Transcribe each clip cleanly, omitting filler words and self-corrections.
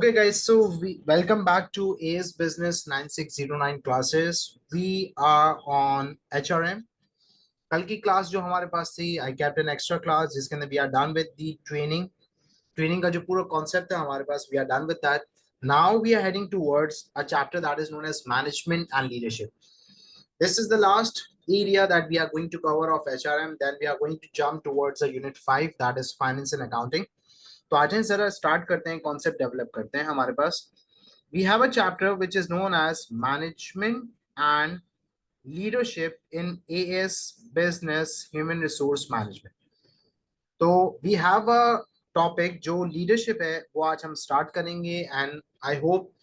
Okay, guys, so we welcome back to AS Business 9609 classes. We are on HRM. कल की class जो हमारे पास थी I kept an extra class जिसके अंदर we are done with the training का जो पूरा कॉन्सेप्ट है हमारे पास we are done with that. Now we are heading towards a chapter that is known as management and leadership. This is the last area that we are going to cover of HRM. Then we are going to jump towards the unit 5 that is finance and accounting. तो आज हम जरा start करते हैं, concept develop करते हैं. हमारे पास we have a chapter which is known as management and leadership in AS business human resource management. तो वी हैव अ टॉपिक जो लीडरशिप है वो आज हम स्टार्ट करेंगे एंड आई होप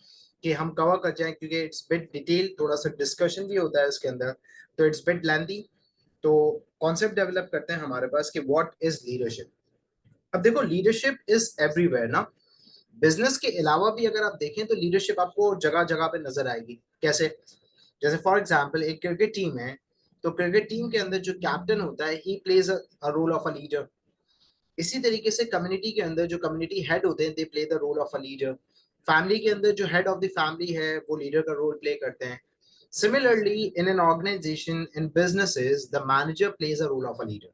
कि हम कवर कर जाएं क्योंकि इट्स बिट डिटेल, थोड़ा सा डिस्कशन भी होता है इसके अंदर, तो इट्स बिट लेंथी. तो कॉन्सेप्ट डेवलप करते हैं हमारे पास कि व्हाट इज लीडरशिप. अब देखो लीडरशिप इज एवरीवेयर ना. बिजनेस के अलावा भी अगर आप देखें तो लीडरशिप आपको जगह जगह पे नजर आएगी. कैसे? जैसे फॉर एग्जांपल एक क्रिकेट टीम है, तो क्रिकेट टीम के अंदर जो कैप्टन होता है ही plays a role of a leader. इसी तरीके से कम्युनिटी के अंदर जो कम्युनिटी हेड होते हैं they play the role of a leader. Family के अंदर जो हेड ऑफ द फैमिली है वो लीडर का रोल प्ले करते हैं. Similarly in an organization in businesses the manager plays a role of a leader.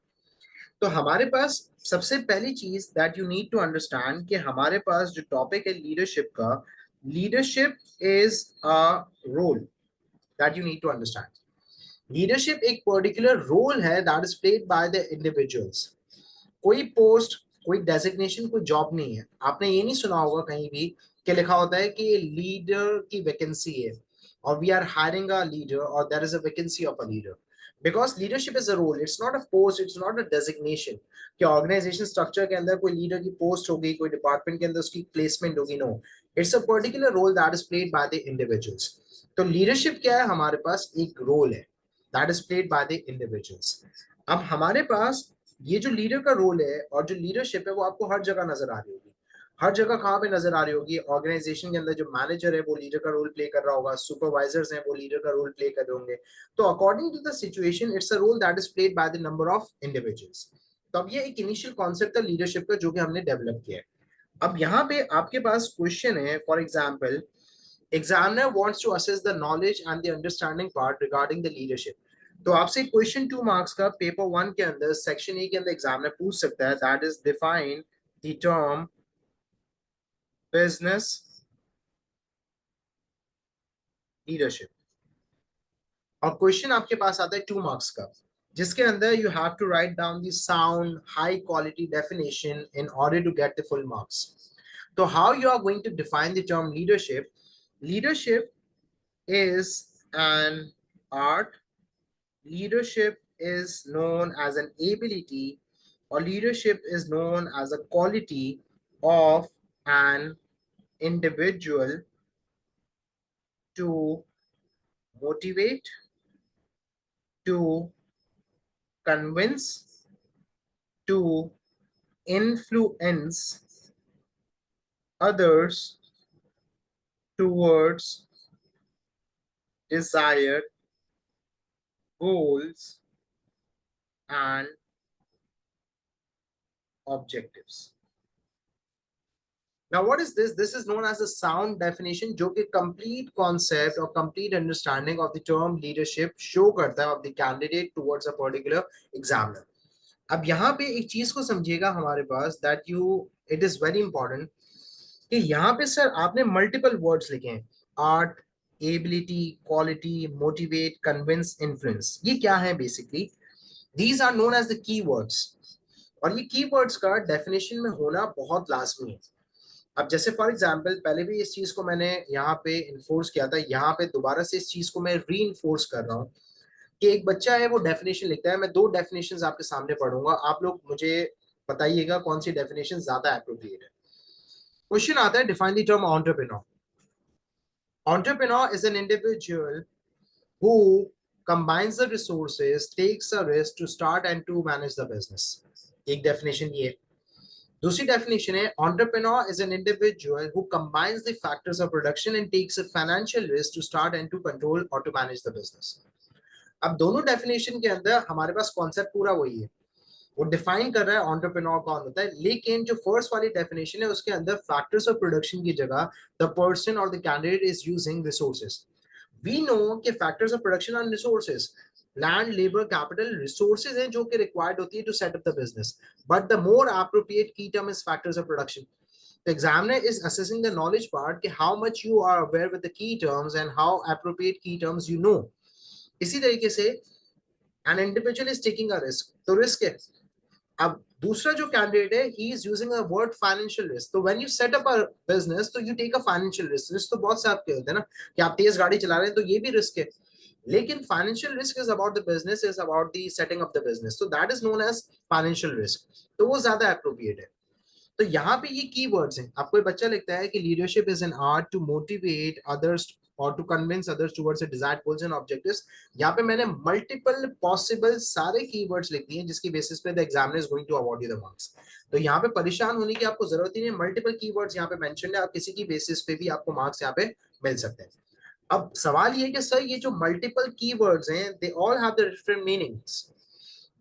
तो हमारे पास सबसे पहली चीज that you need to understand कि हमारे पास जो टॉपिक है लीडरशिप का, leadership is a role that you need to understand. Leadership एक पर्टिकुलर रोल है that is played by the individuals. कोई पोस्ट, कोई डेजिग्नेशन, कोई जॉब नहीं है. आपने ये नहीं सुना होगा कहीं भी कि लिखा होता है कि लीडर की वैकेंसी है और we are hiring a leader और there is a vacancy of a leader. Because leadership is a role, it's not a post, it's not a designation कि ऑर्गेनाइजेशन स्ट्रक्चर के अंदर कोई लीडर की पोस्ट होगी, कोई डिपार्टमेंट के अंदर उसकी प्लेसमेंट होगी. No, it's a particular role that is played by the individuals. तो लीडरशिप क्या है? हमारे पास एक रोल है that is played by the individuals. अब हमारे पास ये जो लीडर का रोल है और जो लीडरशिप है वो आपको हर जगह नजर आ रही होगी. हर जगह कहाँ पे नजर आ रही होगी? ऑर्गेनाइजेशन के अंदर जो मैनेजर है वो लीडर का रोल प्ले कर रहा होगा, सुपरवाइजर्स हैं वो लीडर का रोल प्ले कर रहे होंगे. तो according to the situation it's a role that is played by the number of individuals. तो अब ये एक इनिशियल कॉन्सेप्ट था लीडरशिप का जो कि हमने डेवलप किया है. अब यहाँ पे आपके पास क्वेश्चन है, for example examiner wants to assess the knowledge and the understanding part regarding the leadership. तो आपसे क्वेश्चन 2 मार्क्स का पेपर 1 के अंदर सेक्शन ए के अंदर एग्जामिनर पूछ सकता है that is define the term business leadership. और क्वेश्चन आपके पास आता है 2 मार्क्स का जिसके अंदर you have to write down the sound high quality definition in order to get the full marks. तो how you are going to define the term leadership? Leadership is an art. Leadership is known as an ability, or leadership is known as a quality of an individual to motivate, to convince, to influence others towards desired goals and objectives. Now, what is this? This is known as a sound definition, जो कि complete concept or complete understanding of the term leadership show करता है of the candidate towards a particular examiner. अब यहाँ पे एक चीज को समझिएगा हमारे पास that it is very important कि यहाँ पे सर आपने multiple words लिखे हैं, art, ability, quality, motivate, convince, influence. ये क्या है basically? These are known as the keywords. और ये keywords का definition में होना बहुत लाजमी है. अब जैसे फॉर एग्जाम्पल पहले भी इस चीज को मैंने यहाँ पे इन्फोर्स किया था, यहाँ पे दोबारा से इस चीज को मैं री इन्फोर्स कर रहा हूँ कि एक बच्चा है वो डेफिनेशन लिखता है. मैं 2 डेफिनेशंस आपके सामने पढ़ूंगा, आप लोग मुझे बताइएगा कौन सी डेफिनेशन ज्यादा एप्रोप्रिएट है. क्वेश्चन आता है define the term entrepreneur. Entrepreneur is an individual who combines the resources, takes a risk to start and to manage the business. एक डेफिनेशन ये. दूसरी डेफिनेशन है entrepreneur is an individual who combines the factors of production and takes a financial risk to start and to control और to manage the business. अब दोनों definition के अंदर हमारे पास कॉन्सेप्ट पूरा वही है. वो डिफाइन कर रहा है एंटरप्रेन्योर कौन होता है, लेकिन जो फर्स्ट वाली डेफिनेशन है उसके अंदर फैक्टर्स ऑफ प्रोडक्शन की जगह द पर्सन और the candidate is using resources. We know कि factors of production are resources, land labour capital resources हैं जो कि रिक्वायर्ड होती है to set up the business, but the more appropriate की term is factors of production. The examiner is assessing the knowledge part कि how much you are aware with the key terms and how appropriate key terms you know. इसी तरीके से an individual is taking a risk, तो risk है. अब दूसरा जो candidate है he is using a word financial risk. तो when you set up a business तो you take a financial risk. Risk तो बहुत से आपके होते हैं ना कि आप तेज गाड़ी चला रहे हैं तो ये भी रिस्क है, लेकिन financial risk is about the business, is about the setting up the business, तो that is known as financial risk. तो वो ज्यादा अप्रोप्रिएट है. तो यहाँ पे ये कीवर्ड्स हैं. आपको बच्चा लिखता है कि leadership is an art to motivate others और to convince others towards a desired goals and objectives. यहाँ पे मैंने मल्टीपल पॉसिबल सारे कीवर्ड्स लिख दिए हैं जिसकी बेसिस पे the examiner is going to award you the marks. तो यहाँ पे परेशान होने की आपको जरूरत ही नहीं. मल्टीपल कीवर्ड्स यहाँ पे मेंशन है, आप किसी की बेसिस पे भी आपको मार्क्स यहाँ पे मिल सकते हैं. अब सवाल ये कि सर ये जो मल्टीपल कीवर्ड्स हैं they all have the different meanings.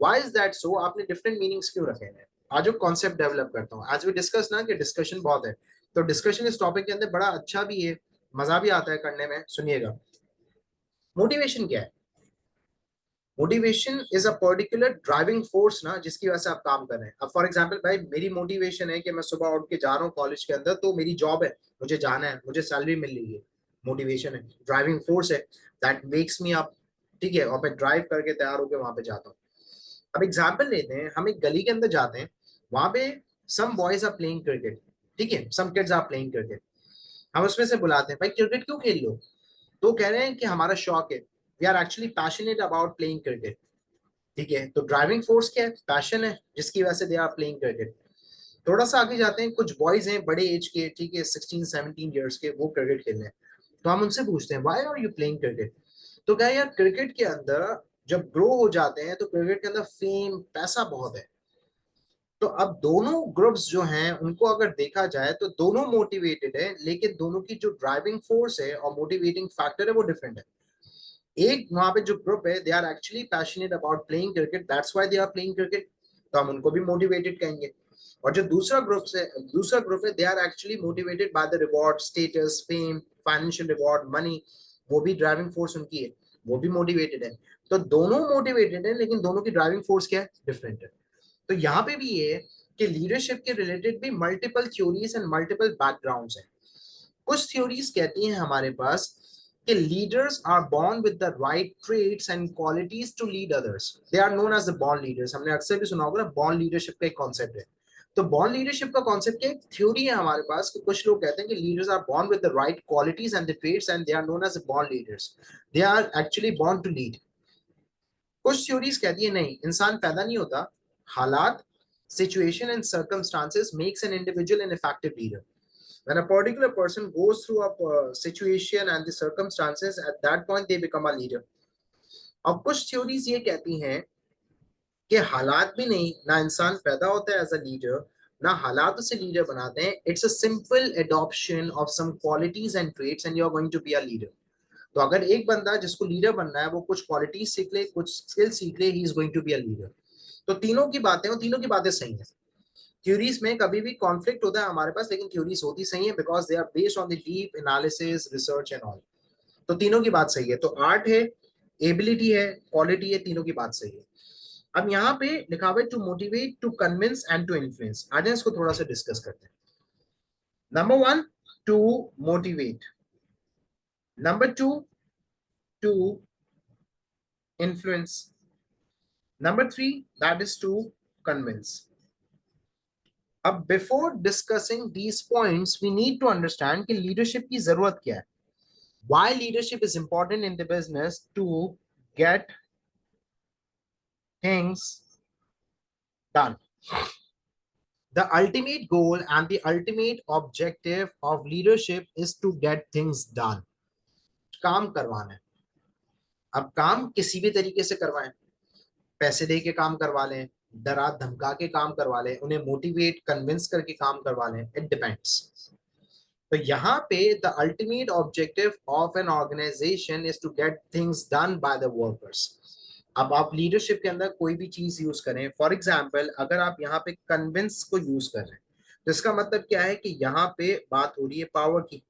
Why is that so? आपने डिफरेंट मीनिंग्स क्यों रखे हैं? आज वो कॉन्सेप्ट डेवलप करता हूँ. आज भी डिस्कस ना कि डिस्कशन बहुत है, तो डिस्कशन इस टॉपिक के अंदर बड़ा अच्छा भी है, मजा भी आता है करने में. सुनिएगा, मोटिवेशन क्या है? Motivation is a particular driving force ना जिसकी वजह से आप काम कर रहे हैं. अब फॉर एग्जांपल भाई मेरी मोटिवेशन है कि मैं सुबह उठ के जा रहा हूँ कॉलेज के अंदर, तो मेरी जॉब है, मुझे जाना है, मुझे सैलरी मिल रही है. मोटिवेशन है, ड्राइविंग फोर्स है, दैट मेक्स मी अप. ठीक है, और मैं ड्राइव करके तैयार होकर वहां पे जाता हूँ. अब एग्जाम्पल लेते हैं, हम एक गली के अंदर जाते हैं, वहां पे some boys are playing cricket. ठीक है, some kids are playing cricket. हम उसमें से बुलाते हैं, भाई क्रिकेट क्यों खेल लो? तो कह रहे हैं कि हमारा शौक है, we are actually passionate about playing cricket. ठीक है, तो ड्राइविंग फोर्स क्या है? पैशन है, जिसकी वजह से दे आर प्लेइंग क्रिकेट. थोड़ा सा आगे जाते हैं, कुछ बॉयज हैं बड़े एज के, ठीक है 16-17 ईयर्स के, वो क्रिकेट खेल रहे हैं. तो हम उनसे पूछते हैं why are you playing cricket? तो क्या यार क्रिकेट के अंदर जब ग्रो हो जाते हैं तो क्रिकेट के अंदर फेम पैसा बहुत है. तो अब दोनों ग्रुप्स जो हैं उनको अगर देखा जाए तो दोनों मोटिवेटेड है, लेकिन दोनों की जो ड्राइविंग फोर्स है और मोटिवेटिंग फैक्टर है वो डिफरेंट है. एक वहां पे जो ग्रुप है they are actually passionate about playing cricket, that's why they are playing cricket, तो हम उनको भी मोटिवेटेड कहेंगे. और जो दूसरा ग्रुप है they are actually motivated by the reward, status, fame, financial reward, money, वो भी ड्राइविंग फोर्स उनकी है, वो भी मोटिवेटेड है. तो दोनों मोटिवेटेड है, लेकिन दोनों की ड्राइविंग फोर्स क्या है? डिफरेंट है. तो यहाँ पे भी ये है कि लीडरशिप के रिलेटेड भी multiple theories and multiple backgrounds हैं. कुछ थ्योरीज कहती हैं हमारे पास कि leaders are born with the right traits and qualities to lead others, they are known as the born leaders. हमने अक्सर भी सुना होगा ना, बॉर्न लीडरशिप का एक कॉन्सेप्ट है. तो बॉर्न लीडरशिप का कॉन्सेप्ट क्या? एक थ्योरी है हमारे पास कि कुछ लोग कहते हैं कि leaders are born with the right qualities and the traits and they are known as born leaders, they are actually born to lead. कुछ थ्योरीज कहती है नहीं, इंसान पैदा नहीं होता, हालात, situation and circumstances makes an individual an effective leader. When a particular person goes through a situation and the circumstances, at that point they become a leader. अब कुछ थ्योरीज ये कहती हैं कि हालात भी नहीं, ना इंसान पैदा होता है एज अ लीडर, ना हालात उसे लीडर बनाते हैं. It's a simple adoption of some qualities and traits and you are going to be a leader. तो अगर एक बंदा जिसको लीडर बनना है वो कुछ क्वालिटीज सीख ले, कुछ स्किल सीख ले, he is going to be a leader. तो तीनों की बातें, और तीनों की बातें सही है. थ्योरीज में कभी भी कॉन्फ्लिक्ट होता है हमारे पास, लेकिन थ्योरीज होती सही है because they are based on the deep analysis, research and all. तो तीनों की बात सही है. तो आर्ट है, एबिलिटी है, क्वालिटी है, तीनों की बात सही है. अब यहाँ पे लिखा हुआ है to motivate, to convince and to influence. आज इसको थोड़ा सा डिस्कस करते हैं. Number one, to motivate. Number two, to influence. Number three, that is to convince. अब before discussing these points we need to understand कि लीडरशिप की जरूरत क्या है. Why leadership is important in the business? To get things done. The ultimate goal and the ultimate objective of leadership is to get things done. काम करवाना है. अब काम किसी भी तरीके से करवाएं, पैसे दे के काम करवा लें, डरा धमका के काम करवा लें, उन्हें मोटिवेट कन्विंस करके काम करवा लें, इट डिपेंड्स. तो यहाँ पे the ultimate objective of an organisation is to get things done by the workers. अब आप लीडरशिप के अंदर कोई भी चीज यूज करें, फॉर एग्जाम्पल अगर आप यहाँ पे कन्विंस को यूज कर रहे हैं तो इसका मतलब क्या है कि यहाँ पे बात हो रही है पावर की.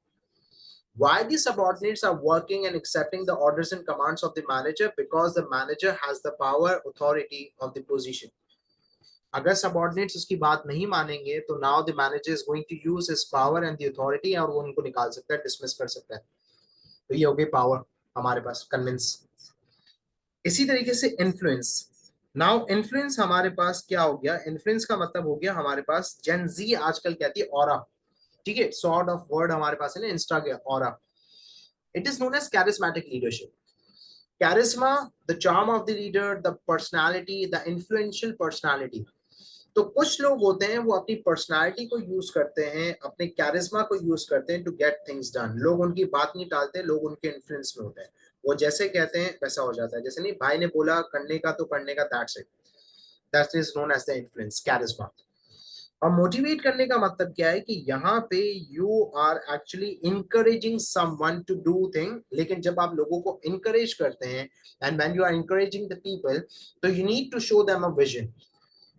Why the subordinates are working and accepting the orders and commands of the manager? Because the manager has the power, authority of the position. अगर सबऑर्डिनेट्स उसकी बात नहीं मानेंगे तो now the manager is going to use his power and the authority, और वो उनको निकाल सकता है, डिसमिस कर सकता है. तो ये हो गई पावर हमारे पास, कन्विंस. इसी तरीके से इन्फ्लुएंस. नाउ इन्फ्लुएंस हमारे पास क्या हो गया, इन्फ्लुएंस का मतलब हो गया हमारे पास, जेन जी आजकल कहती है ऑरा. ठीक है, सॉर्ट ऑफ वर्ड हमारे पास है ना, इंस्टा के aura. It is known as charismatic leadership. Charisma, the charm of the leader, the personality, the influential personality. तो कुछ लोग होते हैं वो अपनी पर्सनालिटी को यूज करते हैं, अपने कैरिज्मा को यूज करते हैं टू गेट थिंग्स डन. लोग उनकी बात नहीं टालते, लोग उनके इन्फ्लुएंस में होते हैं. वो जैसे कहते हैं वैसा हो जाता है. जैसे नहीं, भाई ने बोला करने का तो करने का, that's it. That is known as the influence, charisma. और मोटिवेट करने का मतलब क्या है कि यहाँ पे you are actually encouraging someone to do thing. लेकिन जब आप लोगों को इंकरेज करते हैं, and when you are encouraging the people, तो you need to show them a vision.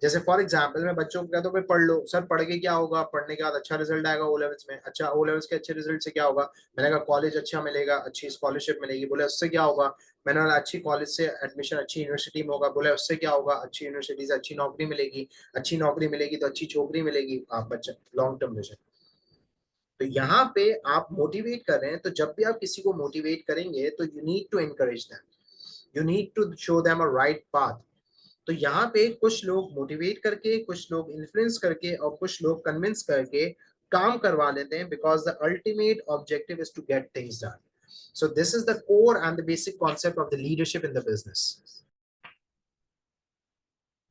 जैसे फॉर एग्जाम्पल मैं बच्चों को कहता हूँ पढ़ लो सर, पढ़ के क्या होगा, पढ़ने के बाद अच्छा रिजल्ट आएगा ओ लेवल्स में. अच्छा, ओ लेवल्स के अच्छे रिजल्ट से क्या होगा? मैंने कहा कॉलेज अच्छा मिलेगा, अच्छी स्कॉलरशिप मिलेगी. बोले उससे क्या होगा? मैंने बोला अच्छी कॉलेज से एडमिशन अच्छी यूनिवर्सिटी में होगा. बोले उससे क्या होगा? अच्छी यूनिवर्सिटी से अच्छी नौकरी मिलेगी. अच्छी नौकरी मिलेगी तो अच्छी छोकरी मिलेगी. आप बच्चा लॉन्ग टर्म विजन. तो यहाँ पे आप मोटिवेट कर रहे हैं, तो जब भी आप किसी को मोटिवेट करेंगे तो you need to encourage them, you need to show them a right path. तो यहाँ पे कुछ लोग मोटिवेट करके, कुछ लोग इन्फ्लुएंस करके, और कुछ लोग कन्विंस करके काम करवा लेते हैं, because the ultimate objective is to get things done. So this is the core and the basic concept of the leadership in the business.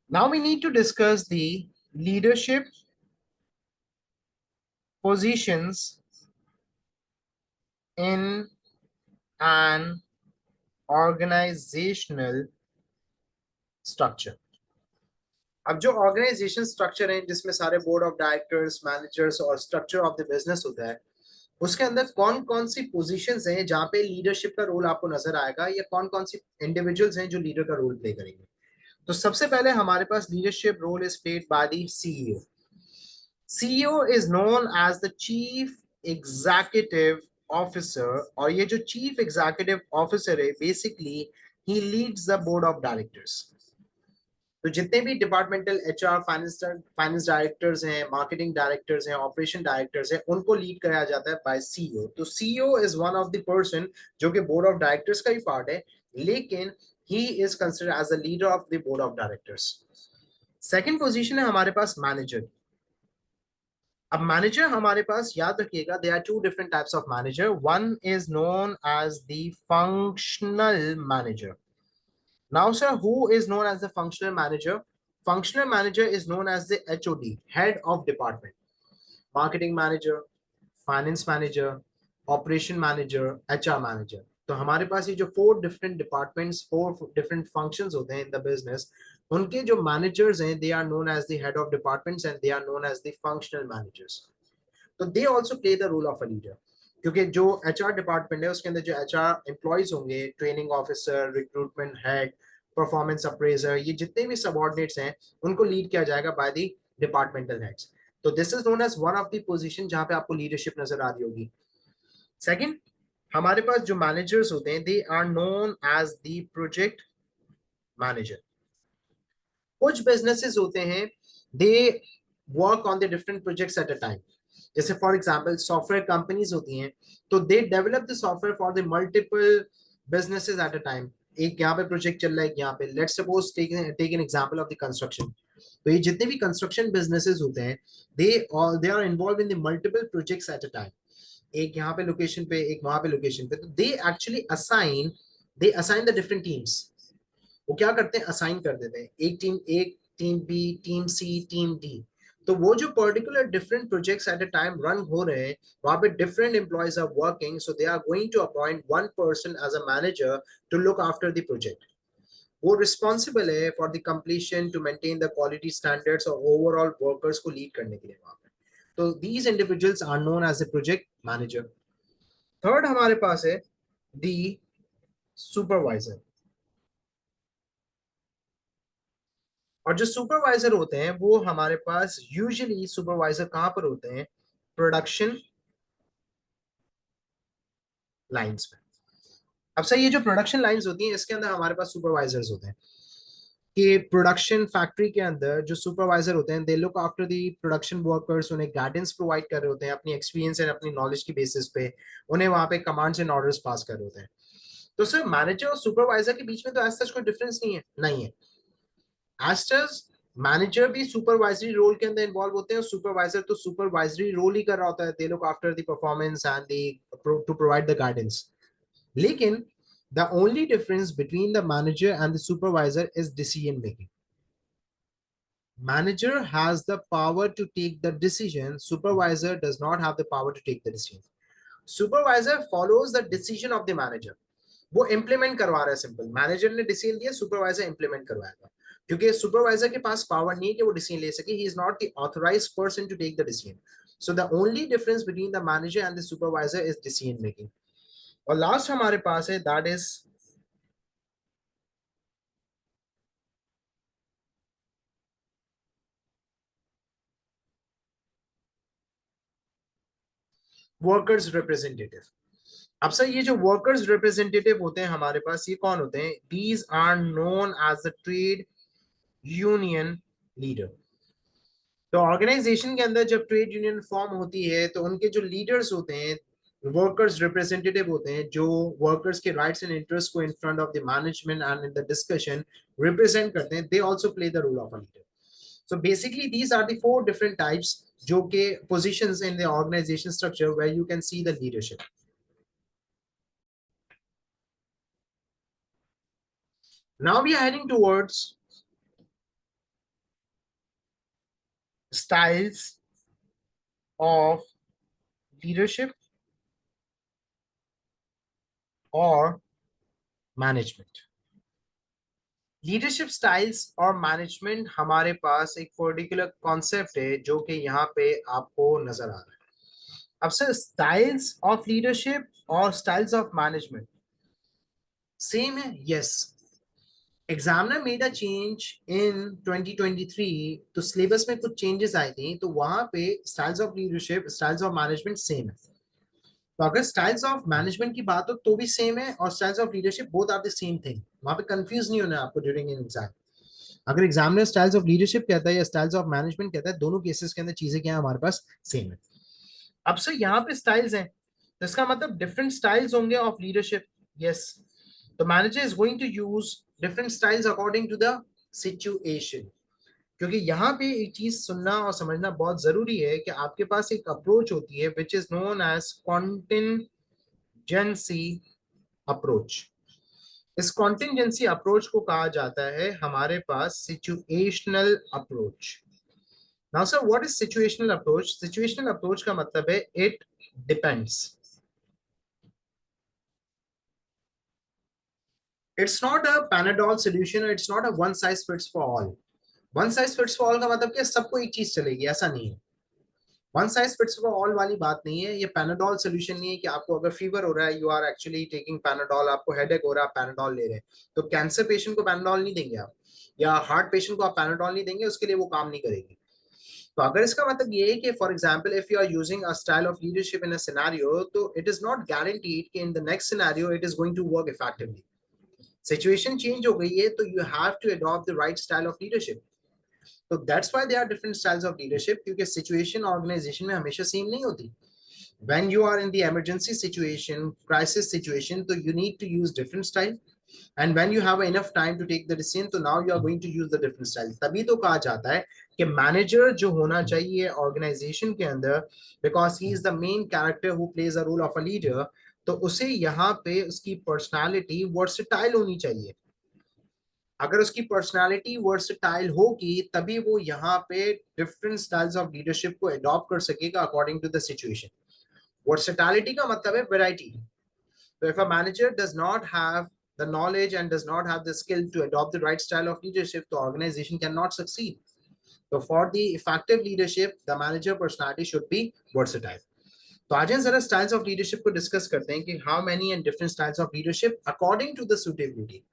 Now we need to discuss the leadership positions in an organizational structure. अब जो organisation structure है जिसमें सारे board of directors, managers और structure of the business होता है, उसके अंदर कौन कौन सी पोजीशंस हैं जहां पे लीडरशिप का रोल आपको नजर आएगा, या कौन कौन सी इंडिविजुअल्स हैं जो लीडर का रोल प्ले करेंगे. तो सबसे पहले हमारे पास leadership role is played by the CEO. CEO is known as the chief executive officer, और ये जो चीफ एग्जीक्यूटिव ऑफिसर है बेसिकली ही leads the board of directors. तो जितने भी डिपार्टमेंटल एचआर, फाइनेंस डायरेक्टर्स हैं, मार्केटिंग डायरेक्टर्स हैं, ऑपरेशन डायरेक्टर्स हैं, उनको लीड कराया जाता है बाय सीईओ. तो CEO is one of the person जो कि बोर्ड ऑफ डायरेक्टर्स का ही पार्ट है, लेकिन he is considered as the leader of the board of directors. Second position है हमारे पास मैनेजर. अब मैनेजर हमारे पास याद रखिएगा, there are two different types of manager. One is known as the functional manager. Now, sir, who is known as the functional manager? Functional manager is known as the HOD, head of department. Marketing manager, finance manager, operation manager, HR manager. तो हमारे पास ये जो 4 different departments, 4 different functions होते हैं in the business, उनके जो managers हैं, they are known as the head of departments and they are known as the functional managers. तो they also play the role of a leader. क्योंकि जो HR department है उसके अंदर जो HR एम्प्लॉयज होंगे, training officer, recruitment head, performance appraiser, ये जितने भी सबऑर्डिनेट्स हैं उनको लीड किया जाएगा बाय द डिपार्टमेंटल हेड्स. तो this is known as one of the position जहां पे आपको लीडरशिप नजर आ रही होगी. सेकंड, हमारे पास जो मैनेजर्स होते हैं they are known as the project manager. कुछ बिजनेसेस होते हैं they work on the different projects at a time. जैसे फॉर एग्जांपल सॉफ्टवेयर कंपनीज होती हैं, तो they develop the software for the multiple businesses at a time. एक यहाँ पे प्रोजेक्ट चल रहा है, यहाँ पे let's suppose take an example of the construction. तो ये जितने भी कंस्ट्रक्शन बिजनेसेस होते हैं they are involve in the multiple projects at a time. एक यहाँ पे लोकेशन पे, एक वहां पे लोकेशन पे. तो they assign the different teams. वो क्या करते हैं, असाइन कर देते हैं, एक team A, team B, team C, team D. तो वो जो particular different projects at a time run हो रहे हैं, वहां पे different employees are working, so they are going to appoint one person as a manager to look after the project. वो responsible है for the completion, to maintain the quality standards और overall workers को lead करने के लिए वहां पे. तो these individuals are known as the project manager. Third हमारे पास है द सुपरवाइजर. और जो सुपरवाइजर होते हैं वो हमारे पास यूजुअली सुपरवाइजर कहां पर होते हैं, प्रोडक्शन लाइंस में। अब सर ये जो प्रोडक्शन लाइंस होती हैं इसके अंदर हमारे पास सुपरवाइजर्स होते हैं कि प्रोडक्शन फैक्ट्री के अंदर जो सुपरवाइजर होते हैं they look after the production workers, उन्हें गाइडेंस प्रोवाइड कर रहे होते हैं अपनी एक्सपीरियंस एंड अपनी नॉलेज की बेसिस पे, उन्हें वहां पे कमांड्स एंड ऑर्डर्स पास कर रहे होते हैं। तो सर मैनेजर और सुपरवाइजर के बीच में तो ऐसा कोई डिफरेंस नहीं है। एज सच मैनेजर भी सुपरवाइजरी रोल के अंदर इन्वॉल्व होते हैं और सुपरवाइजर तो सुपरवाइजरी रोल ही कर रहा होता है, they look after the performance and the two provide the guidance. लेकिन the only difference between the manager and the supervisor is decision making. Manager has the power to take the decision, supervisor does not have the power to take the decision. Supervisor follows the decision of the manager, वो implement करवा रहा है, simple manager ने decision दिया, supervisor implement करवाएगा, क्योंकि supervisor के पास power नहीं है कि वो डिसीजन ले सके, he is not the authorised person to take the decision. So the only difference between the manager and the supervisor is decision making. और लास्ट हमारे पास है दैट इज वर्कर्स रिप्रेजेंटेटिव। अब सर ये जो वर्कर्स रिप्रेजेंटेटिव होते हैं हमारे पास, ये कौन होते हैं, these are known as the trade union leader. तो ऑर्गेनाइजेशन के अंदर जब ट्रेड यूनियन फॉर्म होती है तो उनके जो लीडर्स होते हैं, वर्कर्स रिप्रेजेंटेटिव होते हैं, जो वर्कर्स के राइट्स एंड इंटरेस्ट को in front of the management and in the discussion represent करते हैं, they also play the role of a leader. So basically these are the four different types जो के positions in the organisation structure where you can see the leadership. Now we are heading towards styles of leadership or management. Leadership styles और management हमारे पास एक particular concept है जो कि यहाँ पे आपको नजर आ रहा है। अब सर स्टाइल्स ऑफ लीडरशिप और स्टाइल्स ऑफ मैनेजमेंट सेम है, yes. Examiner made a change in 2023, तो सिलेबस में कुछ चेंजेस आए थे, तो वहां पे styles of leadership styles of management same है। तो अगर स्टाइल्स ऑफ मैनेजमेंट की बात हो तो भी सेम है, और styles of leadership both are the same thing, वहां पे कंफ्यूज नहीं होना है आपको ड्यूरिंग एन एग्जाम। अगर एग्जामिनर स्टाइल्स ऑफ लीडरशिप कहता है या स्टाइल्स ऑफ मैनेजमेंट कहता है, दोनों केसेस के अंदर चीजें क्या है हमारे पास सेम है। अब सर यहाँ पे स्टाइल्स हैं, तो इसका मतलब डिफरेंट स्टाइल्स होंगे ऑफ लीडरशिप, यस। तो manager is going to use different styles according to the situation. क्योंकि यहाँ पे एक चीज सुनना और समझना बहुत जरूरी है कि आपके पास एक अप्रोच होती है which is known as contingency approach. इस कॉन्टिंजेंसी अप्रोच को कहा जाता है हमारे पास situational approach. Now sir what is situational approach? Situational approach का मतलब है it depends, it's not a Panadol solution, it's not a one size fits for all. One size fits for all का मतलब क्या सबको एक चीज चलेगी, ऐसा नहीं है। One size fits for all वाली बात नहीं है, ये पैनाडोल सोल्यूशन नहीं है कि आपको अगर फीवर हो रहा है you are actually taking Panadol, आपको हेडेक हो रहा है आप पैनाडोल ले रहे हैं, तो कैंसर पेशेंट को पैनाडोल नहीं देंगे आप, या हार्ट पेशेंट को आप पैनाडोल नहीं देंगे, उसके लिए वो काम नहीं करेगी। तो अगर इसका मतलब ये है कि for example if you are using a style of leadership in a scenario, तो इट इज नॉट गारंटीड कि in the next scenario it is going to work effectively. Situation change हो गई है तो you have to adopt the right style of leadership. तो that's why there are different styles of leadership, क्योंकि situation organization में हमेशा same नहीं होती। When you are in the emergency situation, crisis situation, so you need to use different style, and when you have enough time to take the decision, so now you are going to use the different style। तभी तो कहा जाता है कि manager जो होना चाहिए organisation के अंदर, because he is the main character who plays a role of a leader, तो उसे यहाँ पे उसकी पर्सनालिटी वर्सटाइल होनी चाहिए। अगर उसकी पर्सनालिटी वर्सटाइल होगी तभी वो यहाँ पे डिफरेंट स्टाइल्स ऑफ लीडरशिप को अडॉप्ट कर सकेगा according to the situation. Versatility का मतलब है variety. So if a manager does not have the knowledge and does not have the skill to adopt the right style of leadership, the organization cannot succeed. So for the effective leadership, the manager personality should be versatile. तो आज जरा styles of leadership को discuss करते हैं कि how many and different styles of leadership according to the suitability.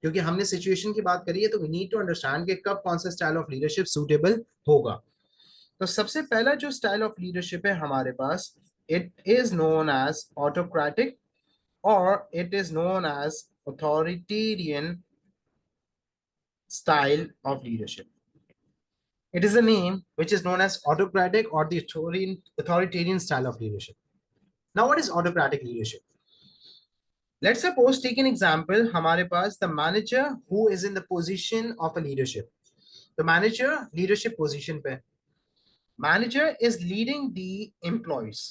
क्योंकि हमने situation की बात करी है, तो वी नीड टू अंडरस्टैंड कि कब कौन सा स्टाइल ऑफ लीडरशिप सूटेबल होगा। तो सबसे पहला जो स्टाइल ऑफ लीडरशिप है हमारे पास, it is known as autocratic और it is known as authoritarian style of leadership. It is a name which is known as autocratic or the authoritarian style of leadership. Now, what is autocratic leadership? Let's suppose, take an example, हमारे पास the manager who is in the position of a leadership. The manager leadership position पे, manager is leading the employees.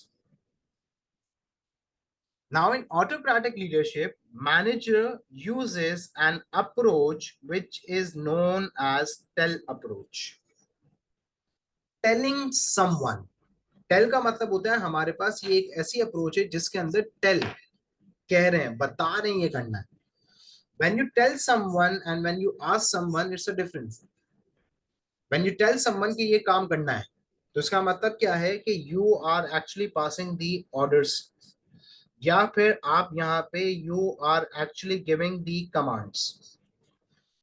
Now, in autocratic leadership, manager uses an approach which is known as tell approach. Telling someone. Tell का मतलब होता है हमारे पास ये एक ऐसी अप्रोच है जिसके अंदर टेल कह रहे हैं, बता रहे हैं ये करना है. When you tell someone and when you ask someone, it's a difference. When you tell someone कि ये काम करना है, तो इसका मतलब क्या है कि you are actually passing the orders, या फिर आप यहाँ पे you are actually giving the commands.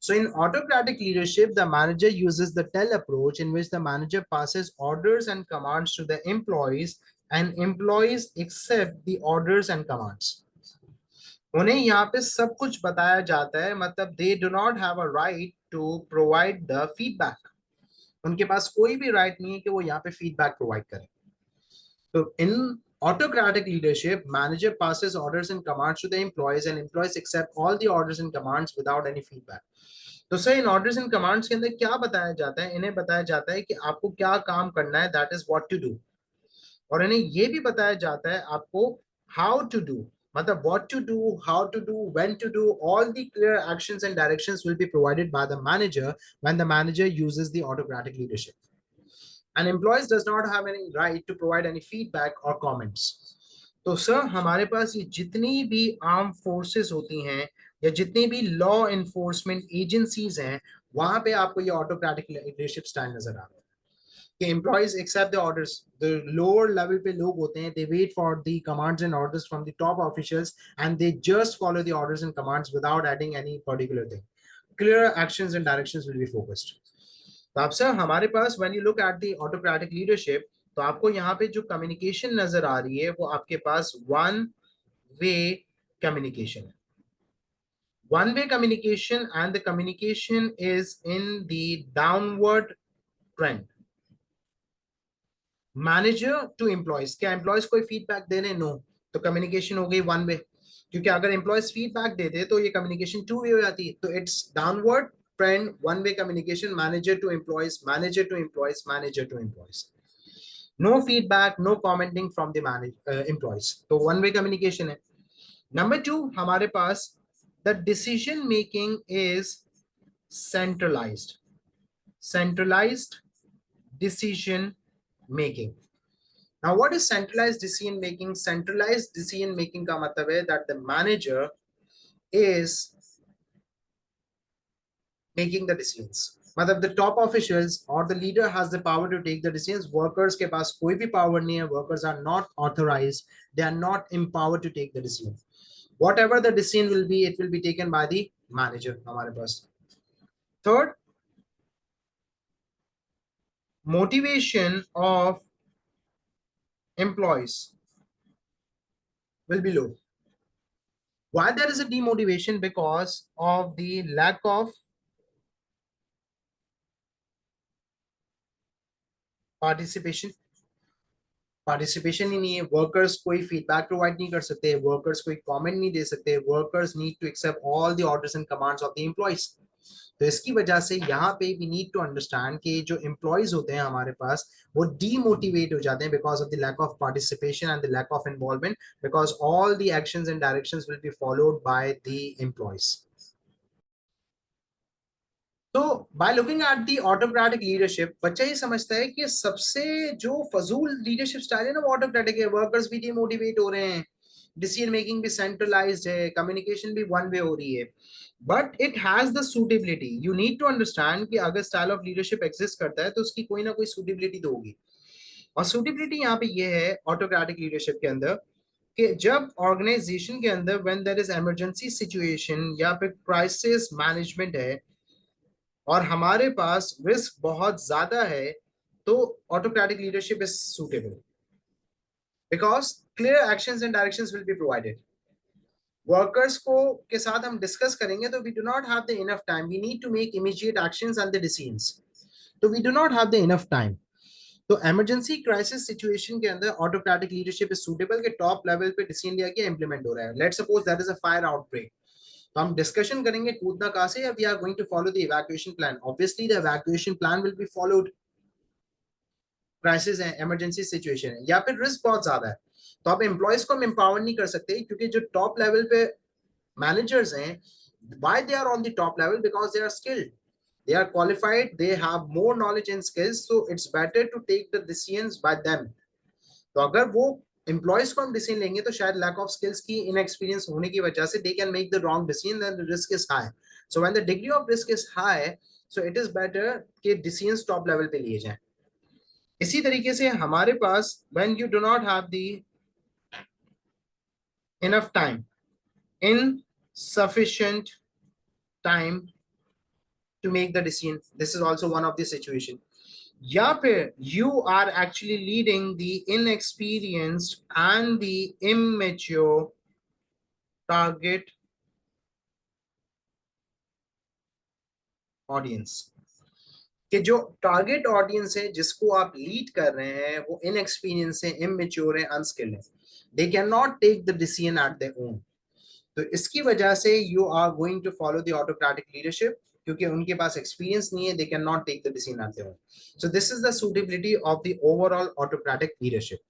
So in autocratic leadership, the manager uses the tell approach in which the manager passes orders and commands to the employees and employees accept the orders and commands. उन्हें यहाँ पे सब कुछ बताया जाता है, मतलब they do not have a right to provide the feedback. उनके पास कोई भी राइट नहीं है कि वो यहाँ पे फीडबैक प्रोवाइड करें. तो in autocratic leadership, manager passes orders and commands to the employees and employees accept all the orders and commands without any feedback. तो sir in orders and commands के अंदर क्या बताया जाता है? इन्हें बताया जाता है कि आपको क्या काम करना है, that is what to do. और इन्हें ये भी बताया जाता है आपको हाउ टू डू, मतलब what to do, how to do, when to do. All the clear actions and directions will be provided by the manager when the manager uses the autocratic leadership. And employees does not have any right to provide any feedback और comments. तो sir हमारे पास ये जितनी भी arm forces होती हैं या जितनी भी लॉ इन्फोर्समेंट एजेंसीज हैं, वहां पे आपको ये ऑटोक्रेटिक लीडरशिप स्टाइल नजर आ रहा है कि employees accept the orders. The lower level पे लोग होते हैं, they wait for the commands and orders from the top officials and they just follow the orders and commands without adding any particular thing. Clear actions and directions will be focused. तो आप sir हमारे पास when you look at the autocratic leadership, तो आपको यहाँ पे जो communication नजर आ रही है वो आपके पास वन वे कम्युनिकेशन है. One way communication, and the communication is in the downward trend. Manager to employees, क्या एम्प्लॉयज कोई फीडबैक दे रहे हैं? नो. तो कम्युनिकेशन हो गई वन वे, क्योंकि अगर एम्प्लॉयज फीडबैक देते तो ये कम्युनिकेशन टू वे हो जाती. तो it's downward trend, one way communication, manager to employees, manager to employees, manager to employees. No feedback, no commenting from the employees. तो वन वे कम्युनिकेशन है. नंबर टू, हमारे पास the decision making is centralized. Centralized decision making. Now, what is centralized decision making? Centralized decision making का मतलब है that the manager is making the decisions. मतलब the top officials or the leader has the power to take the decisions. Workers के पास कोई भी power नहीं है. Workers are not authorized. They are not empowered to take the decision. Whatever the decision will be, it will be taken by the manager. हमारे पास. Third, motivation of employees will be low. Why there is a demotivation? Because of the lack of participation. Participation ही नहीं है. Workers कोई feedback provide नहीं कर सकते, workers कोई comment नहीं दे सकते. Workers need to accept all the orders and commands of the employees. तो इसकी वजह से यहाँ पे वी नीड टू अंडरस्टैंड कि जो एम्प्लॉइज होते हैं हमारे पास, वो डीमोटिवेट हो जाते हैं because of the lack of participation and the lack of involvement, because all the actions and directions will be followed by the employees. तो by looking at the autocratic leadership, बच्चा ये समझता है कि सबसे जो फजूल लीडरशिप स्टाइल है ना वो ऑटोक्रेटिक है. वर्कर्स भी डिमोटिवेट हो रहे हैं, डिसीजन मेकिंग भी सेंट्रलाइज्ड है, कम्युनिकेशन भी वन वे हो रही है. But it has the suitability. You need to understand कि अगर स्टाइल ऑफ लीडरशिप एग्जिस्ट करता है तो उसकी कोई ना कोई सूटेबिलिटी तो होगी. और सूटेबिलिटी यहाँ पे ये है ऑटोक्रेटिक लीडरशिप के अंदर कि जब ऑर्गेनाइजेशन के अंदर when there is emergency situation या फिर क्राइसिस मैनेजमेंट है और हमारे पास रिस्क बहुत ज्यादा है, तो autocratic leadership is suitable because clear actions and directions will be provided. Workers को के साथ हम डिस्कस करेंगे तो we do not have the enough time, we need to make immediate actions and the decisions, तो we do not have the enough time. तो emergency crisis situation के अंदर ऑटोक्रेटिक लीडरशिप इज सूटेबल के top level पे decision लिया गया, implement हो रहा है। Let's suppose that is a fire outbreak, तो हम डिस्कशन करेंगे कूदना कहां से, या we are going to follow the evacuation plan. Obviously the evacuation plan will be followed, crisis है, इमरजेंसी सिचुएशन है, या फिर रिस्क बहुत ज्यादा है, तो आप एम्प्लॉयज को हम एम्पावर नहीं कर सकते, क्योंकि जो टॉप लेवल पे मैनेजर्स हैं, why they are on the top level, because they are skilled, they are qualified, they have more knowledge and skills, so it's better to take the decisions by them। तो अगर वो employees को हम decision लेंगे तो शायद lack of skills की inexperience होने की वजह से they can make the wrong decision and the risk is high. So when the degree of risk is high, so it is better कि डिसीजंस टॉप लेवल पे लिए जाएं। इसी तरीके से हमारे पास when you do not have the enough time, insufficient time to make the decision, this is also one of the situation, या फिर you are actually leading the inexperienced and the immature target audience, कि जो target audience है जिसको आप lead कर रहे हैं वो इनएक्सपीरियंस है, इमेच्योर है, अनस्किल्ड है, they can not take the decision at their own. तो इसकी वजह से you are going to follow the autocratic leadership, क्योंकि उनके पास एक्सपीरियंस नहीं है, they can not take the decision at their own. So this is the suitability of the overall autocratic leadership.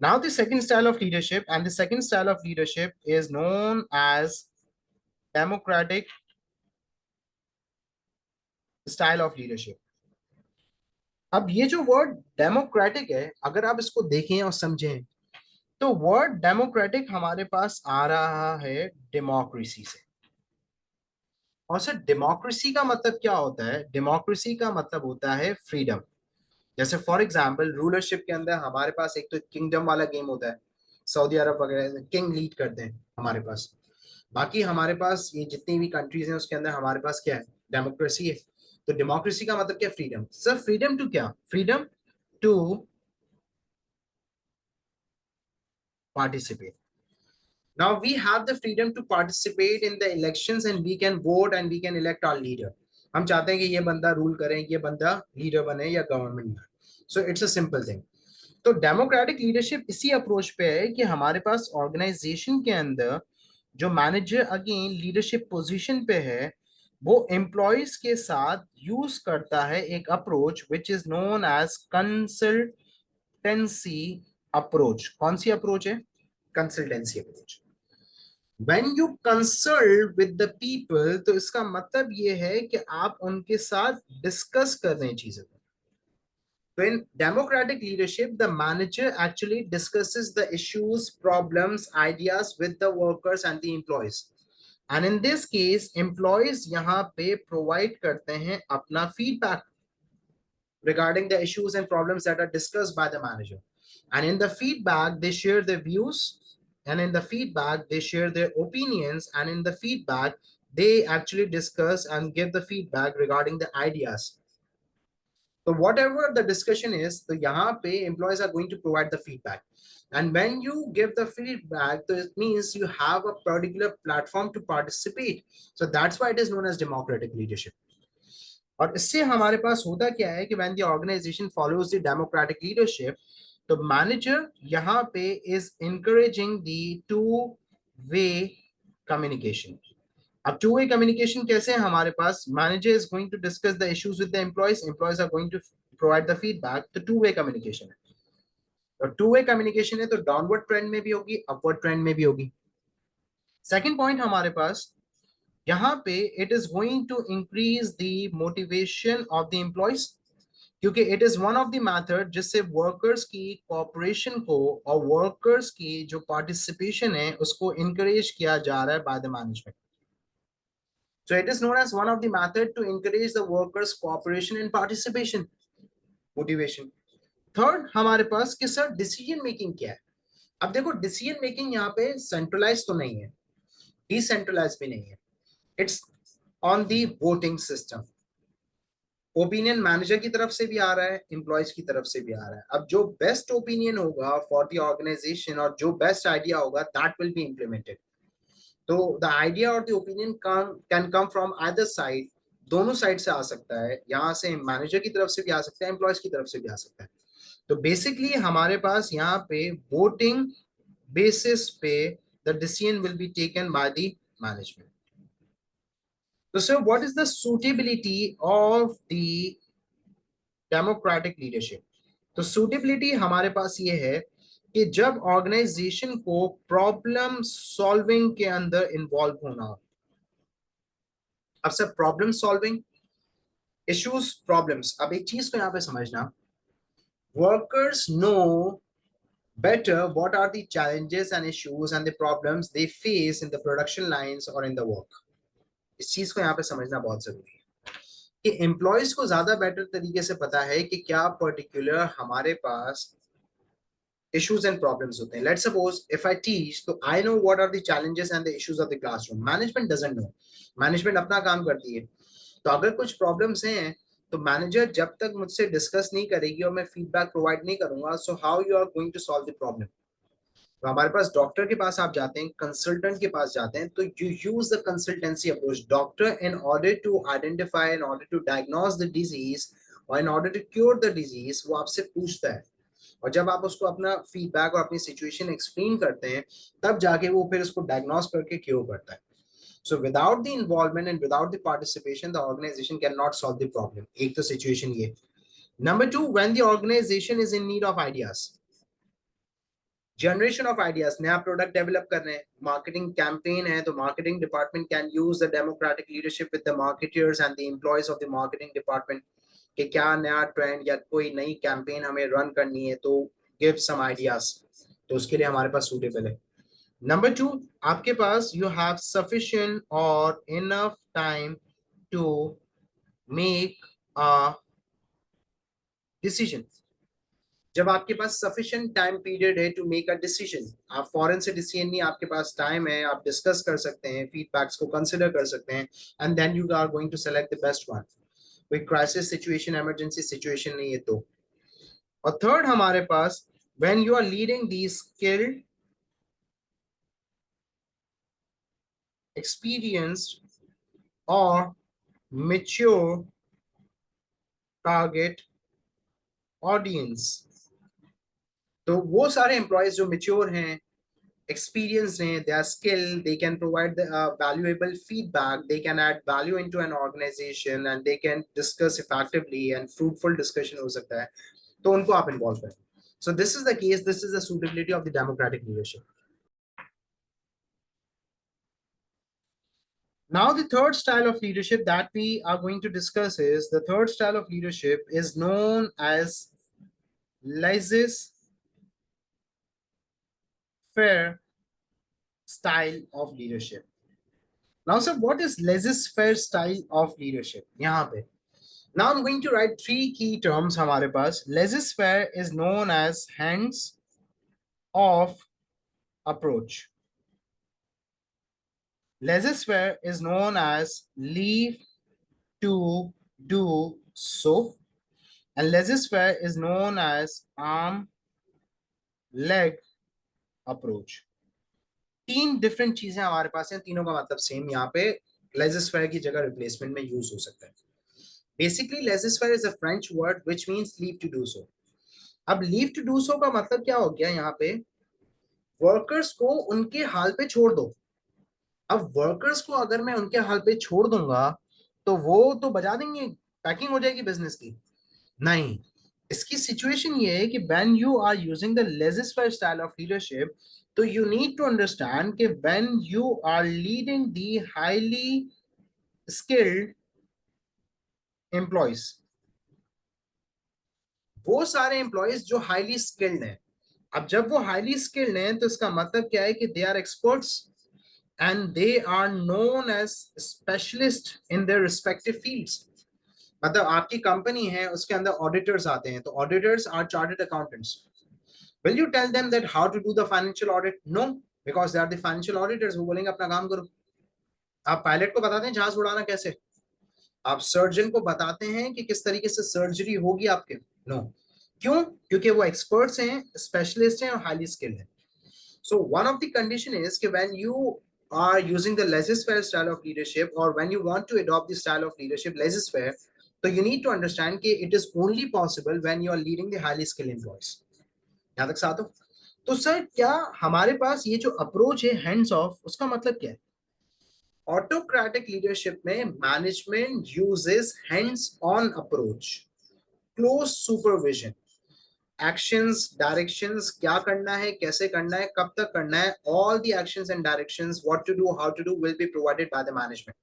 Now the second style of leadership, and the second style of leadership is known as democratic style of leadership। अब ये जो word democratic है, अगर आप इसको देखें और समझें, तो वर्ड डेमोक्रेटिक हमारे पास आ रहा है डेमोक्रेसी से। और सर डेमोक्रेसी का मतलब क्या होता है? डेमोक्रेसी का मतलब होता है फ्रीडम। जैसे फॉर एग्जांपल रूलरशिप के अंदर हमारे पास एक तो किंगडम वाला गेम होता है, सऊदी अरब वगैरह किंग लीड करते हैं हमारे पास। बाकी हमारे पास ये जितनी भी कंट्रीज हैं उसके अंदर हमारे पास क्या है? डेमोक्रेसी है। तो डेमोक्रेसी का मतलब क्या? फ्रीडम। सर फ्रीडम टू क्या? Freedom to participate। Now we have the freedom to participate in the elections and we can vote and we can elect our leader। हम चाहते हैं कि ये बंदा रूल करे, ये बंदा लीडर बने या गवर्नमेंट बने। So it's a simple thing. तो डेमोक्रेटिक लीडरशिप इसी अप्रोच पे है कि हमारे पास ऑर्गेनाइजेशन के अंदर जो मैनेजर अगेन लीडरशिप पोजीशन पे है, वो एम्प्लॉयज के साथ यूज करता है एक approach which is known as consultancy approach. कौन सी अप्रोच है? Consultancy approach. When you consult with the people, तो इसका मतलब ये है कि आप उनके साथ डिस्कस कर रहे हैं चीजें। तो in democratic leadership, the manager actually discusses the issues, problems, ideas with the workers and the employees। And in this case, employees यहाँ पे provide करते हैं अपना feedback regarding the issues and problems that are discussed by the manager। And in the feedback, they share their views, and in the feedback, they share their opinions, and in the feedback, they actually discuss and give the feedback regarding the ideas। So whatever the discussion is, the यहाँ पे employees are going to provide the feedback, and when you give the feedback, so it means you have a particular platform to participate। So that's why it is known as democratic leadership। और इससे हमारे पास होता क्या है कि when the organization follows the democratic leadership, तो manager यहाँ पे is encouraging the two way communication। अब टू वे कम्युनिकेशन कैसे है हमारे पास? Manager is going to discuss the issues with the employees are going to provide the feedback. तो two way communication है, और टू वे कम्युनिकेशन है तो डाउनवर्ड ट्रेंड में भी होगी, अपवर्ड ट्रेंड में भी होगी। सेकंड पॉइंट हमारे पास यहाँ पे it is going to increase the motivation of the employees, क्योंकि it is one of the method जिससे वर्कर्स की कोऑपरेशन को और वर्कर्स की जो पार्टिसिपेशन है उसको इंकरेज किया जा रहा है bye the management. So it is known as one of the method to encourage the workers' cooperation and participation, motivation। Third हमारे पास कि सर डिसीजन मेकिंग क्या है? अब देखो डिसीजन मेकिंग यहाँ पे सेंट्रलाइज तो नहीं है, डिसेंट्रलाइज भी नहीं है, it's on the voting system. Opinion manager की तरफ से भी आ रहा है, एम्प्लॉयज की तरफ से भी आ रहा है। अब जो बेस्ट ओपिनियन होगा फॉर द ऑर्गेनाइजेशन और जो बेस्ट आइडिया होगा दैट विल बी इम्प्लीमेंटेड। तो द आइडिया और the opinion can come from either side, दोनों साइड से आ सकता है, यहाँ से मैनेजर की तरफ से भी आ सकता है, एम्प्लॉयज की तरफ से भी आ सकता है। तो बेसिकली हमारे पास यहाँ पे वोटिंग बेसिस पे the decision will be taken by the management. तो sir what is the suitability of the democratic leadership? तो सूटेबिलिटी हमारे पास ये है कि जब ऑर्गेनाइजेशन को प्रॉब्लम सॉल्विंग के अंदर इन्वॉल्व होना हो। अब sir problem solving, issues, problems, अब एक चीज को यहाँ पे समझना, workers know better what are the challenges and issues and the problems they face in the production lines or in the work। इस चीज को यहाँ पे समझना बहुत जरूरी है कि एम्प्लॉयज को ज्यादा बेटर तरीके से पता है कि क्या पर्टिकुलर हमारे पास issues and problems होते हैं। Let's suppose if I teach, तो I know what are the challenges and the issues of the classroom. Management doesn't know. Management अपना काम करती है। तो अगर कुछ प्रॉब्लम्स हैं तो मैनेजर जब तक मुझसे डिस्कस नहीं करेगी और मैं फीडबैक प्रोवाइड नहीं करूंगा, so how you are going to solve the problem? तो हमारे पास डॉक्टर के पास आप जाते हैं, कंसल्टेंट के पास जाते हैं, तो you use the consultancy approach. Doctor in order to identify, in order to diagnose the disease और in order to cure the disease, वो आपसे पूछता है। और जब आप उसको अपना फीडबैक और अपनी सिचुएशन एक्सप्लेन करते हैं, तब जाके वो फिर उसको डायग्नोस करके क्योर करता है। So without the involvement and without the participation, the organization cannot solve the problem. एक तो situation ये। Number two, when the organization is in need of ideas, generation of ideas, नया प्रोडक्ट डेवलप कर रहे हैं, marketing campaign है, तो marketing department can use the democratic leadership with the marketers and the employees of the marketing department कि क्या नया trend या कोई नई कैंपेन हमें रन करनी है, तो गिव सम आइडियाज। तो उसके लिए हमारे पास सूटेबल है। नंबर टू, आपके पास यू हैव सफिशिएंट और enough time to make a decision. जब आपके पास सफिशिएंट टाइम पीरियड है टू मेक अ डिसीजन, आप फॉरेन से डिसीजन नहीं, आपके पास टाइम है, आप डिस्कस कर सकते हैं, फीडबैक्स को कंसिडर कर सकते हैं, and then you are going to select the best one. कोई क्राइसिस सिचुएशन, इमरजेंसी सिचुएशन नहीं है तो। और थर्ड हमारे पास, when you are leading the skilled, experienced or mature target audience। तो वो सारे एम्प्लॉयज जो मेच्योर हैं, experienced हैं, they are skilled, they can provide the valuable feedback, they can add value into an organization and they can discuss effectively and fruitful discussion हो सकता है, तो उनको आप इन्वॉल्व करें। So this is the case, this is the suitability of the democratic leadership। Now, the third style of leadership that we are going to discuss is the third style of leadership is known as laissez-faire style of leadership. Now, sir, what is laissez-faire style of leadership? यहाँ पे. Now, I'm going to write three key terms हमारे पास. Laissez-faire is known as hands-off approach. Laissez-faire is known as leave to do so. And laissez-faire is known as arm leg approach। तीन different चीजें हमारे पास हैं, तीनों का मतलब same. यहाँ पे laissez-faire की जगह रिप्लेसमेंट में यूज हो सकता है। Basically laissez-faire is a French word which means leave to do so. अब लीव टू डू सो का मतलब क्या हो गया, यहाँ पे वर्कर्स को उनके हाल पे छोड़ दो। अब वर्कर्स को अगर मैं उनके हाल पे छोड़ दूंगा तो वो तो बजा देंगे, पैकिंग हो जाएगी बिजनेस की। नहीं, इसकी सिचुएशन ये है कि when you are using the laissez-faire style of leadership, तो यू नीड टू अंडरस्टैंड कि when you are leading the highly skilled employees, वो सारे एम्प्लॉयज जो हाईली स्किल्ड हैं, अब जब वो हाईली स्किल्ड हैं तो इसका मतलब क्या है कि they are experts and they are known as specialist in their respective fields. मतलब आपकी कंपनी है, उसके अंदर ऑडिटर्स आते हैं, तो auditors are chartered accountants. Will you tell them that how to do the financial audit? No, because they are the financial auditors. वो बोलेंगे अपना काम करो. आप पायलट को बताते हैं जहाज उड़ाना कैसे? आप सर्जन को बताते हैं कि किस तरीके से सर्जरी होगी आपके? नो. क्यों? क्योंकि वो एक्सपर्ट्स हैं, स्पेशलिस्ट हैं और हाईली स्किल्ड हैं. So one of the condition is कि when you are using the laissez-faire style of leadership or when you want to adopt the style of leadership laissez-faire, so you need to understand कि it is only possible when you are leading the highly skilled employees. यहाँ तक साथ हो? तो sir क्या हमारे पास ये जो अप्रोच है हैंड्स ऑफ, उसका मतलब क्या है? ऑटोक्रेटिक लीडरशिप में management uses hands on approach, close supervision, actions, directions, क्या करना है, कैसे करना है, कब तक करना है, all the actions and directions, what to do, how to do will be provided by the management.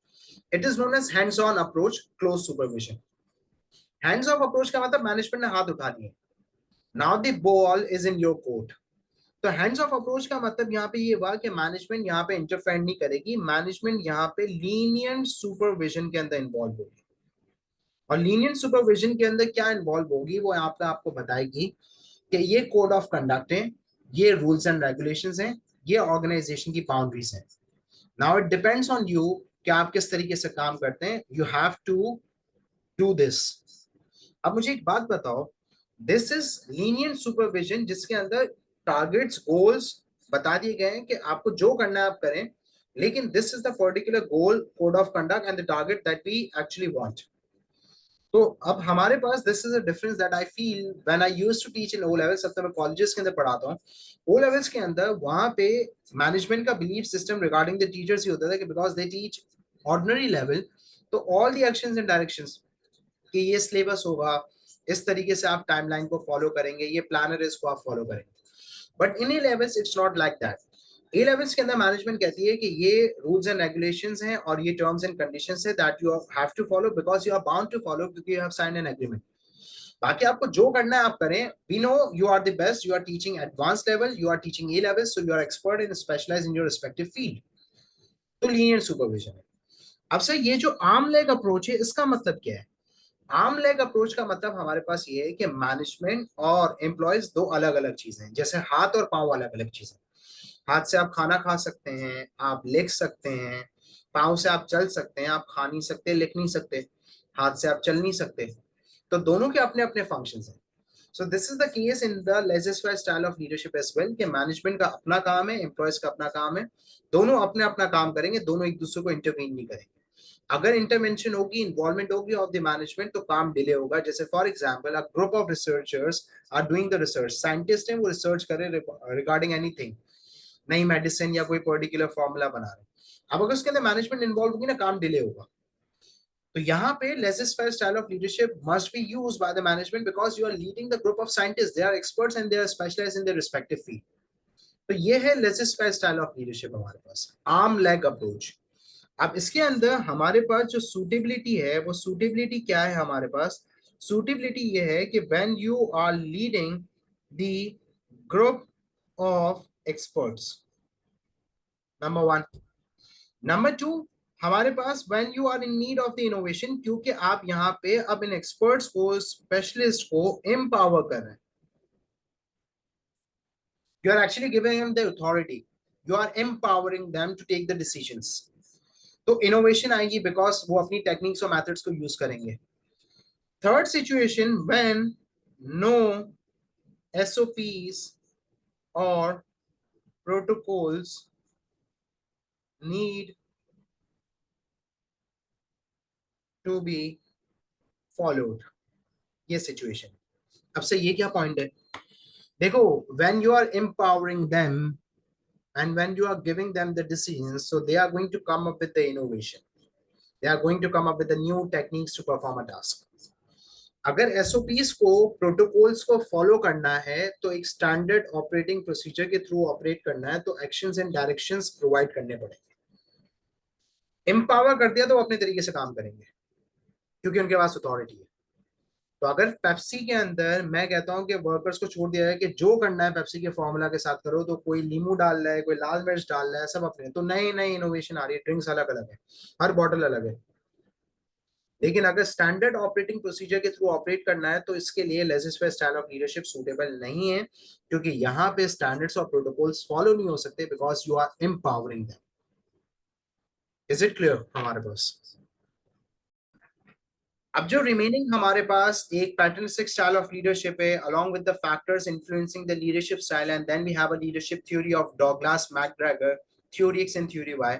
It is known as hands on approach, close supervision. Hands off approach का मतलब मैनेजमेंट ने हाथ उठा दिए, now the ball is in your court. तो hands off approach का मतलब यहाँ पे ये हुआ कि मैनेजमेंट यहाँ पे इंटरफेयर नहीं करेगी, मैनेजमेंट यहाँ पे लीनियंट सुपरविजन के अंदर इन्वॉल्व होगी. और लीनियंट सुपरविजन के अंदर क्या इन्वॉल्व होगी वो यहाँ पे आपको बताएगी कि ये कोड ऑफ कंडक्ट है, ये रूल्स एंड रेगुलेशंस हैं, ये ऑर्गेनाइजेशन की बाउंड्रीज हैं. Now it depends on you कि आप किस तरीके से काम करते हैं. You have to do this. अब मुझे एक बात बताओ, दिस इज लीनियंट सुपरविजन जिसके अंदर टारगेट्स, गोल्स बता दिए गए हैं कि आपको जो करना है आप करें, लेकिन this is the particular goal, code of conduct and the target that we actually want. तो अब हमारे पास this is a difference that I feel when I used to teach in O levels. अब तो मैं कॉलेजेस के अंदर पढ़ाता हूँ. ओ लेवल्स के अंदर वहां पे मैनेजमेंट का belief system regarding the teachers ये होता था कि because they teach ordinary level, तो all the actions and directions कि ये सिलेबस होगा, इस तरीके से आप टाइमलाइन को फॉलो करेंगे, ये प्लानर इसको आप फॉलो करेंगे. But in A levels it's not like that. A levels के अंदर मैनेजमेंट कहती है कि ये रूल्स एंड रेगुलेशंस हैं और ये टर्म्स एंड कंडीशंस है that you have to follow because you are bound to follow, क्योंकि you have signed an agreement. बाकी आपको जो करना है आप करें. We know you are the best, you are teaching advance level, you are teaching A level, so you are expert in specialise in your respective field. तो linear supervision है. अब सर ये जो आर्म लेग अप्रोच है इसका मतलब क्या है? आर्म लेग अप्रोच का मतलब हमारे पास ये है कि मैनेजमेंट और एम्प्लॉयज दो अलग अलग चीजें हैं. जैसे हाथ और पांव अलग अलग चीजें. हाथ से आप खाना खा सकते हैं, आप लिख सकते हैं. पाँव से आप चल सकते हैं, आप खा नहीं सकते, लिख नहीं सकते. हाथ से आप चल नहीं सकते. तो दोनों के अपने अपने फंक्शंस हैं. So this is the case in the legislative style of leadership as well कि मैनेजमेंट का अपना काम है, एम्प्लॉयज का अपना काम है. दोनों अपने अपना काम करेंगे, दोनों एक दूसरे को इंटरवीन नहीं करेंगे. अगर इंटरवेंशन होगी, इन्वॉल्वमेंट होगी ऑफ द मैनेजमेंट, तो काम डिले होगा. जैसे for example a group of researchers are doing the research, scientist हैं वो रिसर्च कर रहे हैं रिगार्डिंग एनीथिंग, नई मेडिसिन या कोई पर्टिकुलर फॉर्मूला बना रहे हैं. अब अगर उसके अंदर मैनेजमेंट इन्वॉल्व होगी ना, काम डिले होगा. तो यहाँ पे laissez-faire style of leadership must be used by the management because you are leading the group of scientists. They are experts and they are specialized in their respective field. तो ये है laissez-faire style of leadership हमारे पास, arm leg approach. अब इसके अंदर हमारे पास जो suitability है, वो suitability क्या है हमारे पास? Suitability ये है कि when you are leading the group of experts, number one. Number two, हमारे पास when you are in need of the innovation, क्योंकि आप यहाँ पे अब इन एक्सपर्ट्स को, स्पेशलिस्ट को एम्पावर कर रहे हैं. You are actually giving him the authority, you are empowering them to take the decisions. तो इनोवेशन आएगी बिकॉज वो अपनी टेक्निक्स और मेथड्स को यूज करेंगे. Third situation, when no SOPs और protocols need to be followed. ये सिचुएशन. अब से ये क्या पॉइंट है? देखो, when you are empowering them and when you are giving them the decisions, so they are going to come up with the innovation, they are going to come up with the new techniques to perform a task. अगर SOPs को, protocols को follow करना है, तो एक standard operating procedure के through operate करना है, तो एक्शंस एंड डायरेक्शंस प्रोवाइड करने पड़ेंगे. एम्पावर कर दिया तो वो अपने तरीके से काम करेंगे क्योंकि उनके पास अथॉरिटी है. तो अगर पेप्सी के अंदर मैं कहता हूं कि वर्कर्स को छोड़ दिया है कि जो करना है पेप्सी के फॉर्मूला के साथ करो, तो कोई नींबू डाल रहा है, कोई लाल मिर्च डाल रहा है, सब अपने. तो नई नई इनोवेशन आ रही है, ड्रिंक्स अलग अलग है, हर बॉटल अलग है. लेकिन अगर स्टैंडर्ड ऑपरेटिंग प्रोसीजर के थ्रू ऑपरेट करना है तो इसके लिए legislative style of leadership suitable नहीं है, क्योंकि यहाँ पे स्टैंडर्ड्स और प्रोटोकॉल्स फॉलो नहीं हो सकते because you are empowering them. Is it clear हमारे पास? अब जो रिमेनिंग हमारे पास एक पैटर्निस्टिक स्टाइल ऑफ लीडरशिप है along with the factors influencing the leadership style, and then we have a leadership theory of Douglas McGregor, theory X and theory Y।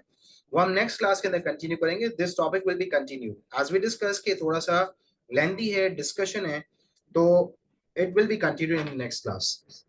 वो हम नेक्स्ट क्लास के अंदर कंटिन्यू करेंगे। This topic will be continue as we discuss के थोड़ा सा lengthy है, discussion है, तो it will be continue in next class.